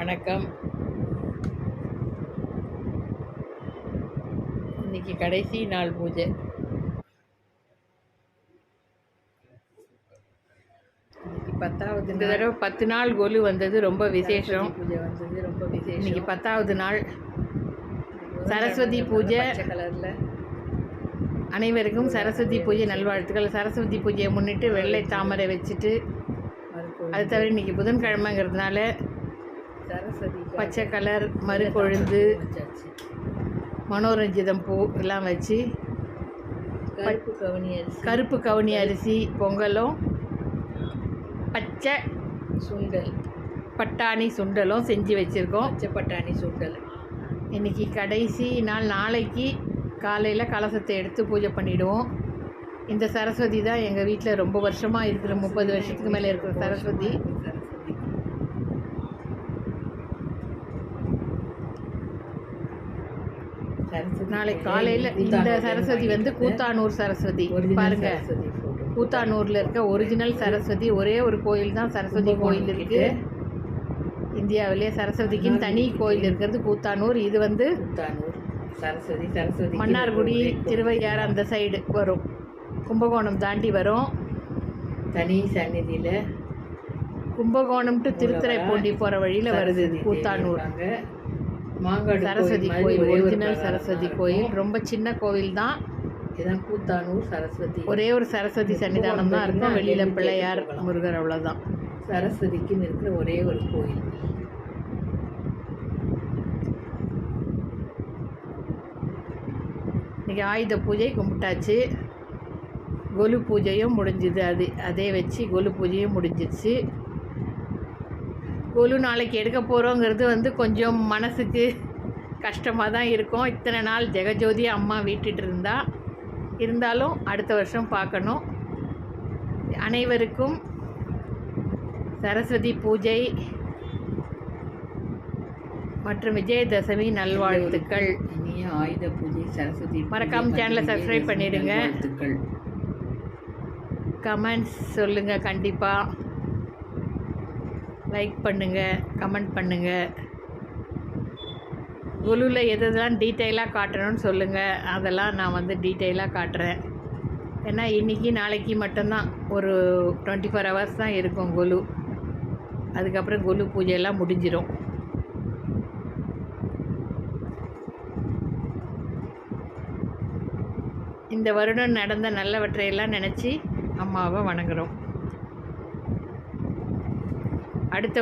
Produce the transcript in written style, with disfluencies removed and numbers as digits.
வணக்கம். இன்னைக்கு கடைசி நாள் பூஜை. இன்னைக்கு 10வது இந்த தடவை 10 நாள் கொலு வந்தது ரொம்ப விசேஷம். பூஜை வந்தது ரொம்ப விசேஷம். இன்னைக்கு 10வது நாள் சரஸ்வதி பூஜை. கலரில் அனைவருக்கும் சரஸ்வதி பூஜை நல்வாழ்த்துக்கள். சரஸ்வதி பூஜையை முன்னிட்டு வெள்ளை தாமரை வச்சுட்டு, அது தவிர இன்றைக்கி புதன்கிழமைங்கிறதுனால சரஸ்வதி பச்சை கலர் மறுக்கொழுந்து மனோரஞ்சிதம் பூ எல்லாம் வச்சு கருப்பு கவுனி அரிசி பொங்கலும் பச்சை சுண்டல் பட்டாணி சுண்டலும் செஞ்சு வச்சுருக்கோம். பச்சை பட்டாணி சுண்டல். இன்றைக்கி கடைசி நாள். நாளைக்கு காலையில் கலசத்தை எடுத்து பூஜை பண்ணிவிடுவோம். இந்த சரஸ்வதி தான் எங்கள் வீட்டில் ரொம்ப வருஷமாக இருக்கிற, 30 வருஷத்துக்கு மேலே இருக்கிற சரஸ்வதி. நாளை காலையில் இந்த சரஸ்வதி வந்து கூத்தானூர் சரஸ்வதி. பாருங்க, கூத்தானூரில் இருக்க ஒரிஜினல் சரஸ்வதி. ஒரே ஒரு கோயில் தான் சரஸ்வதி கோயில் இருக்குது இந்தியாவிலே. சரஸ்வதிக்குன்னு தனி கோயில் இருக்கிறது கூத்தானூர். இது வந்து சரஸ்வதி மன்னார்குடி திருவையாறு அந்த சைடு வரும், கும்பகோணம் தாண்டி வரும். தனி சந்நிதியில் கும்பகோணம் டு திருத்துறைப்பூண்டி போகிற வழியில் வருது கூத்தானூர். சரஸ்வதி கோயில் ஒரிஜினல் சரஸ்வதி கோயில். ரொம்ப சின்ன கோவில் தான். இதுதான் கூத்தானூர் சரஸ்வதி. ஒரே ஒரு சரஸ்வதி சன்னிதானம் தான் இருக்கும். வெளியில் பிள்ளையார் முருகர், அவ்வளோதான். சரஸ்வதிக்குன்னு இருக்கிற ஒரே ஒரு கோயில். இன்றைக்கி ஆயுத பூஜை கும்பிட்டாச்சு. கொலு பூஜையும் முடிஞ்சுது. அதே வச்சு கொலு பூஜையும் முடிஞ்சிச்சு. கொலு நாளைக்கு எடுக்க போகிறோங்கிறது வந்து கொஞ்சம் மனசுக்கு கஷ்டமாக தான் இருக்கும். இத்தனை நாள் ஜெகஜோதி அம்மா வீட்டுட்டு இருந்தாலும் அடுத்த வருஷம் பார்க்கணும். அனைவருக்கும் சரஸ்வதி பூஜை மற்றும் விஜயதசமி நல்வாழ்த்துக்கள். இனிய ஆயுத பூஜை சரஸ்வதி. மறக்காமல் சேனலை சப்ஸ்கிரைப் பண்ணிடுங்க. கமெண்ட்ஸ் சொல்லுங்கள், கண்டிப்பாக லைக் பண்ணுங்கள், கமெண்ட் பண்ணுங்கள். கொலுவில் எதெல்லாம் டீட்டெயிலாக காட்டணும்னு சொல்லுங்கள். அதெல்லாம் நான் வந்து டீட்டெயிலாக காட்டுறேன். ஏன்னா இன்றைக்கி நாளைக்கு மட்டும்தான் ஒரு 24 ஹவர்ஸ் தான் இருக்கும் கொலு. அதுக்கப்புறம் கொலு பூஜையெல்லாம் முடிஞ்சிடும். இந்த வருடம் நடந்த நல்லவற்றையெல்லாம் நினச்சி அம்மாவை வணங்குகிறோம். அடுத்த